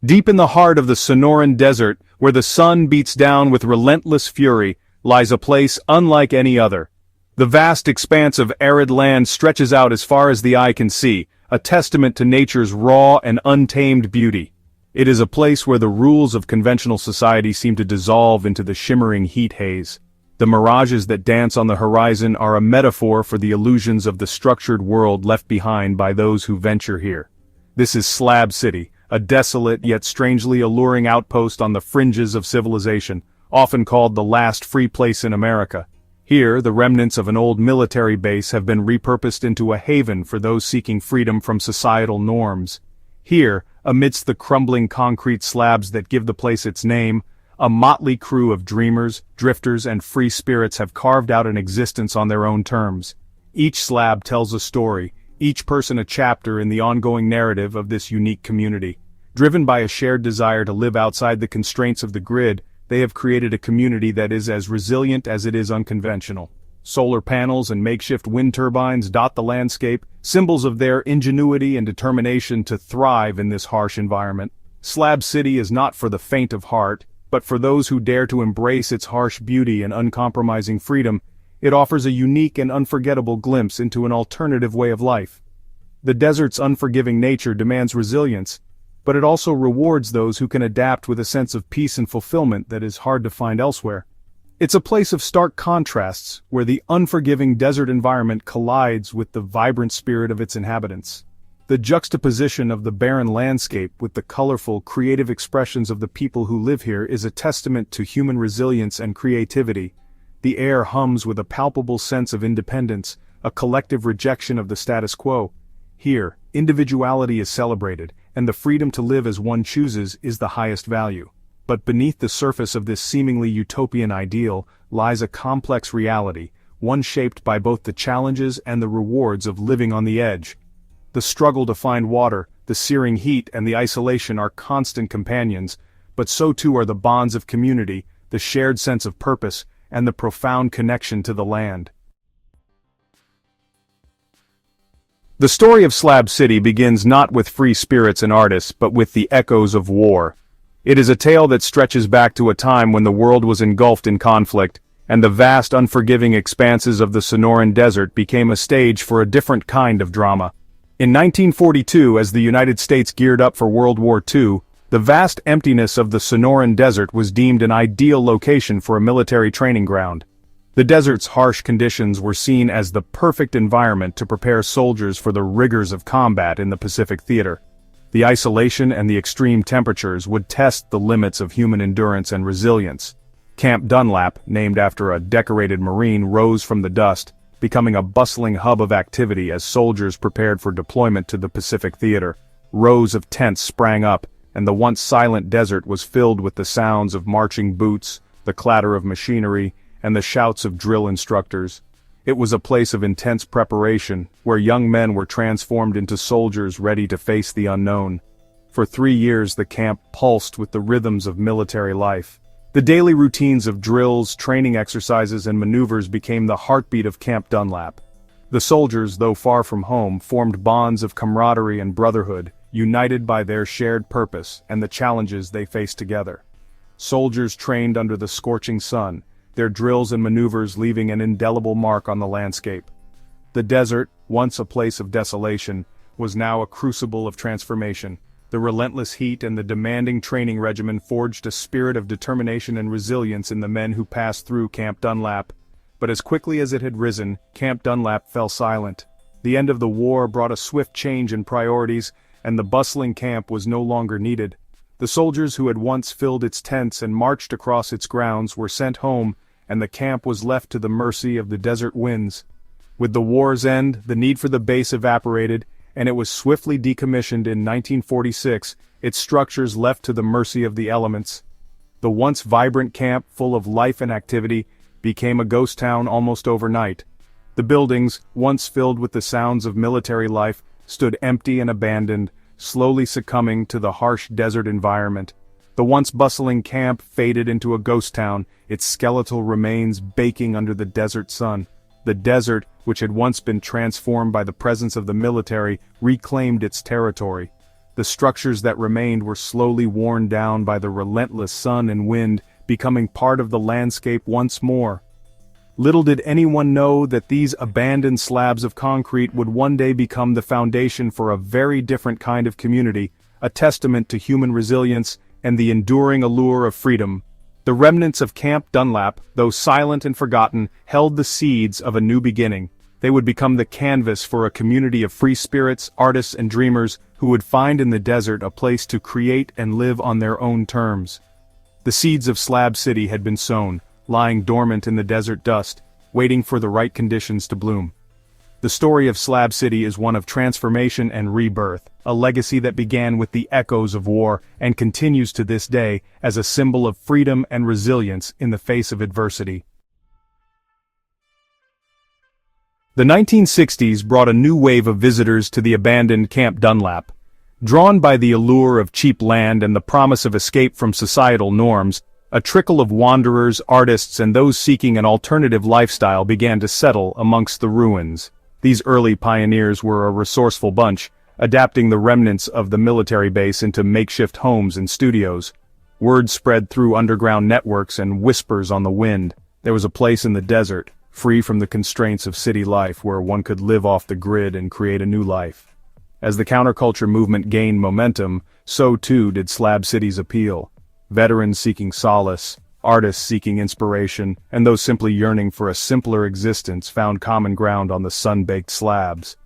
Deep in the heart of the Sonoran Desert, where the sun beats down with relentless fury, lies a place unlike any other. The vast expanse of arid land stretches out as far as the eye can see, a testament to nature's raw and untamed beauty. It is a place where the rules of conventional society seem to dissolve into the shimmering heat haze. The mirages that dance on the horizon are a metaphor for the illusions of the structured world left behind by those who venture here. This is Slab City, a desolate yet strangely alluring outpost on the fringes of civilization, often called the last free place in America. Here, the remnants of an old military base have been repurposed into a haven for those seeking freedom from societal norms. Here, amidst the crumbling concrete slabs that give the place its name, a motley crew of dreamers, drifters, and free spirits have carved out an existence on their own terms. Each slab tells a story, each person a chapter in the ongoing narrative of this unique community. Driven by a shared desire to live outside the constraints of the grid, they have created a community that is as resilient as it is unconventional. Solar panels and makeshift wind turbines dot the landscape, symbols of their ingenuity and determination to thrive in this harsh environment. Slab City is not for the faint of heart, but for those who dare to embrace its harsh beauty and uncompromising freedom. It offers a unique and unforgettable glimpse into an alternative way of life. The desert's unforgiving nature demands resilience, but it also rewards those who can adapt with a sense of peace and fulfillment that is hard to find elsewhere. It's a place of stark contrasts, where the unforgiving desert environment collides with the vibrant spirit of its inhabitants. The juxtaposition of the barren landscape with the colorful, creative expressions of the people who live here is a testament to human resilience and creativity. The air hums with a palpable sense of independence, a collective rejection of the status quo. Here, individuality is celebrated, and the freedom to live as one chooses is the highest value. But beneath the surface of this seemingly utopian ideal lies a complex reality, one shaped by both the challenges and the rewards of living on the edge. The struggle to find water, the searing heat, and the isolation are constant companions, but so too are the bonds of community, the shared sense of purpose, and the profound connection to the land. The story of Slab City begins not with free spirits and artists, but with the echoes of war. It is a tale that stretches back to a time when the world was engulfed in conflict, and the vast unforgiving expanses of the Sonoran Desert became a stage for a different kind of drama. In 1942, as the United States geared up for World War II, the vast emptiness of the Sonoran Desert was deemed an ideal location for a military training ground. The desert's harsh conditions were seen as the perfect environment to prepare soldiers for the rigors of combat in the Pacific Theater. The isolation and the extreme temperatures would test the limits of human endurance and resilience. Camp Dunlap, named after a decorated Marine, rose from the dust, becoming a bustling hub of activity as soldiers prepared for deployment to the Pacific Theater. Rows of tents sprang up, and the once silent desert was filled with the sounds of marching boots, the clatter of machinery, and the shouts of drill instructors. It was a place of intense preparation, where young men were transformed into soldiers ready to face the unknown. For 3 years the camp pulsed with the rhythms of military life. The daily routines of drills, training exercises, and maneuvers became the heartbeat of Camp Dunlap. The soldiers, though far from home, formed bonds of camaraderie and brotherhood, united by their shared purpose and the challenges they faced together. Soldiers trained under the scorching sun, their drills and maneuvers leaving an indelible mark on the landscape. The desert, once a place of desolation, was now a crucible of transformation. The relentless heat and the demanding training regimen forged a spirit of determination and resilience in the men who passed through Camp Dunlap. But as quickly as it had risen, Camp Dunlap fell silent. The end of the war brought a swift change in priorities, and the bustling camp was no longer needed. The soldiers who had once filled its tents and marched across its grounds were sent home, and the camp was left to the mercy of the desert winds. With the war's end, the need for the base evaporated, and it was swiftly decommissioned in 1946, its structures left to the mercy of the elements. The once vibrant camp, full of life and activity, became a ghost town almost overnight. The buildings, once filled with the sounds of military life, stood empty and abandoned, slowly succumbing to the harsh desert environment. The once bustling camp faded into a ghost town, its skeletal remains baking under the desert sun. The desert, which had once been transformed by the presence of the military, reclaimed its territory. The structures that remained were slowly worn down by the relentless sun and wind, becoming part of the landscape once more. Little did anyone know that these abandoned slabs of concrete would one day become the foundation for a very different kind of community, a testament to human resilience and the enduring allure of freedom. The remnants of Camp Dunlap, though silent and forgotten, held the seeds of a new beginning. They would become the canvas for a community of free spirits, artists and dreamers who would find in the desert a place to create and live on their own terms. The seeds of Slab City had been sown, lying dormant in the desert dust, waiting for the right conditions to bloom. The story of Slab City is one of transformation and rebirth, a legacy that began with the echoes of war and continues to this day as a symbol of freedom and resilience in the face of adversity. The 1960s brought a new wave of visitors to the abandoned Camp Dunlap. Drawn by the allure of cheap land and the promise of escape from societal norms, a trickle of wanderers, artists, and those seeking an alternative lifestyle began to settle amongst the ruins. These early pioneers were a resourceful bunch, adapting the remnants of the military base into makeshift homes and studios. Word spread through underground networks and whispers on the wind. There was a place in the desert, free from the constraints of city life, where one could live off the grid and create a new life. As the counterculture movement gained momentum, so too did Slab City's appeal. Veterans seeking solace, artists seeking inspiration, and those simply yearning for a simpler existence found common ground on the sun-baked slabs.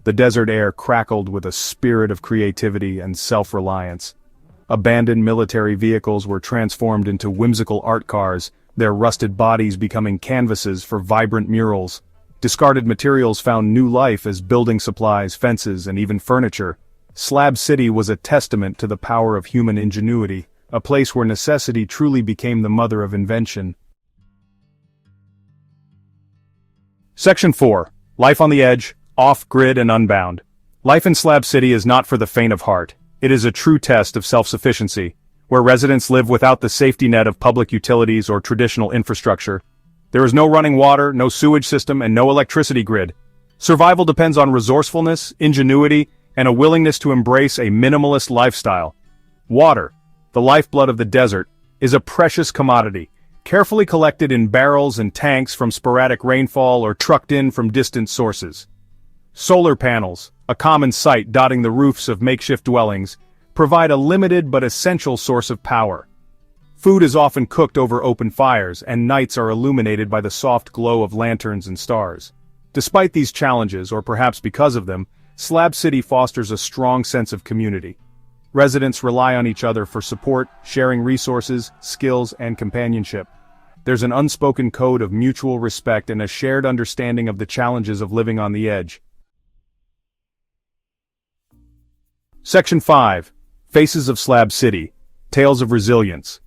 The desert air crackled with a spirit of creativity and self-reliance. Abandoned military vehicles were transformed into whimsical art cars, their rusted bodies becoming canvases for vibrant murals. Discarded materials found new life as building supplies, fences, and even furniture. Slab City was a testament to the power of human ingenuity, a place where necessity truly became the mother of invention. Section 4. Life on the Edge, Off-Grid and Unbound. Life in Slab City is not for the faint of heart. It is a true test of self-sufficiency, where residents live without the safety net of public utilities or traditional infrastructure. There is no running water, no sewage system, and no electricity grid. Survival depends on resourcefulness, ingenuity, and a willingness to embrace a minimalist lifestyle. Water, the lifeblood of the desert, is a precious commodity, carefully collected in barrels and tanks from sporadic rainfall or trucked in from distant sources. Solar panels, a common sight dotting the roofs of makeshift dwellings, provide a limited but essential source of power. Food is often cooked over open fires, and nights are illuminated by the soft glow of lanterns and stars. Despite these challenges, or perhaps because of them, Slab City fosters a strong sense of community. Residents rely on each other for support, sharing resources, skills, and companionship. There's an unspoken code of mutual respect and a shared understanding of the challenges of living on the edge. Section 5. Faces of Slab City, Tales of Resilience.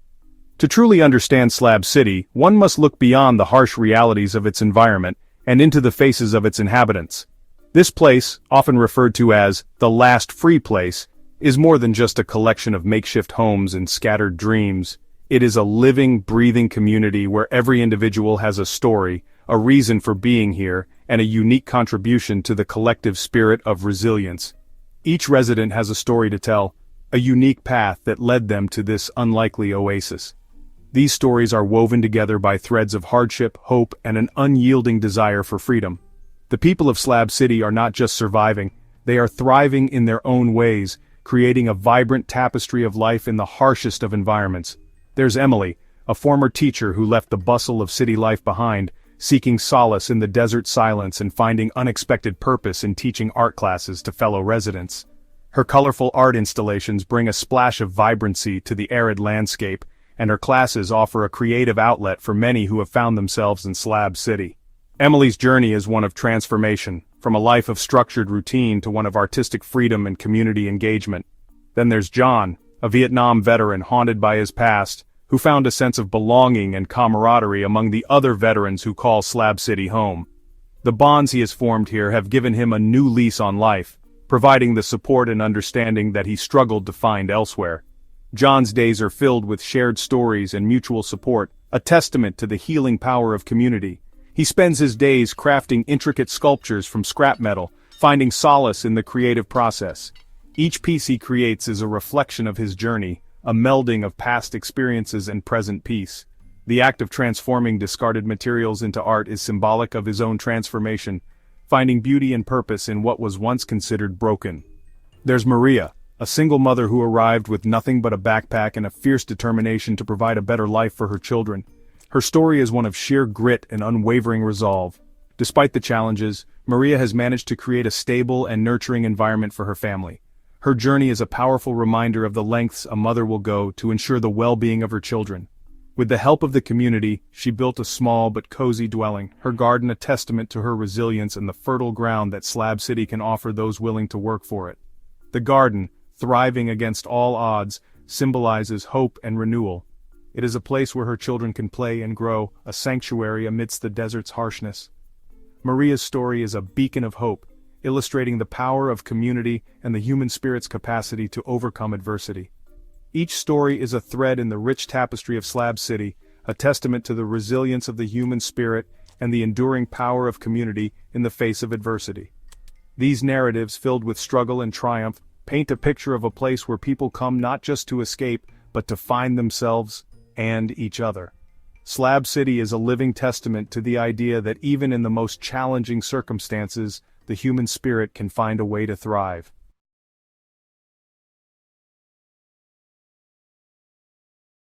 To truly understand Slab City, one must look beyond the harsh realities of its environment and into the faces of its inhabitants. This place, often referred to as the last free place, is more than just a collection of makeshift homes and scattered dreams. It is a living, breathing community where every individual has a story, a reason for being here, and a unique contribution to the collective spirit of resilience. Each resident has a story to tell, a unique path that led them to this unlikely oasis. These stories are woven together by threads of hardship, hope, and an unyielding desire for freedom. The people of Slab City are not just surviving, they are thriving in their own ways, creating a vibrant tapestry of life in the harshest of environments. There's Emily, a former teacher who left the bustle of city life behind, seeking solace in the desert silence and finding unexpected purpose in teaching art classes to fellow residents. Her colorful art installations bring a splash of vibrancy to the arid landscape, and her classes offer a creative outlet for many who have found themselves in Slab City. Emily's journey is one of transformation, from a life of structured routine to one of artistic freedom and community engagement. Then there's John, a Vietnam veteran haunted by his past, who found a sense of belonging and camaraderie among the other veterans who call Slab City home. The bonds he has formed here have given him a new lease on life, providing the support and understanding that he struggled to find elsewhere. John's days are filled with shared stories and mutual support, a testament to the healing power of community. He spends his days crafting intricate sculptures from scrap metal, finding solace in the creative process. Each piece he creates is a reflection of his journey, a melding of past experiences and present peace. The act of transforming discarded materials into art is symbolic of his own transformation, finding beauty and purpose in what was once considered broken. There's Maria, a single mother who arrived with nothing but a backpack and a fierce determination to provide a better life for her children. Her story is one of sheer grit and unwavering resolve. Despite the challenges, Maria has managed to create a stable and nurturing environment for her family. Her journey is a powerful reminder of the lengths a mother will go to ensure the well-being of her children. With the help of the community, she built a small but cozy dwelling, her garden a testament to her resilience and the fertile ground that Slab City can offer those willing to work for it. The garden, thriving against all odds, symbolizes hope and renewal. It is a place where her children can play and grow, a sanctuary amidst the desert's harshness. Maria's story is a beacon of hope, illustrating the power of community and the human spirit's capacity to overcome adversity. Each story is a thread in the rich tapestry of Slab City, a testament to the resilience of the human spirit and the enduring power of community in the face of adversity. These narratives, filled with struggle and triumph, paint a picture of a place where people come not just to escape, but to find themselves and each other. Slab City is a living testament to the idea that even in the most challenging circumstances, the human spirit can find a way to thrive.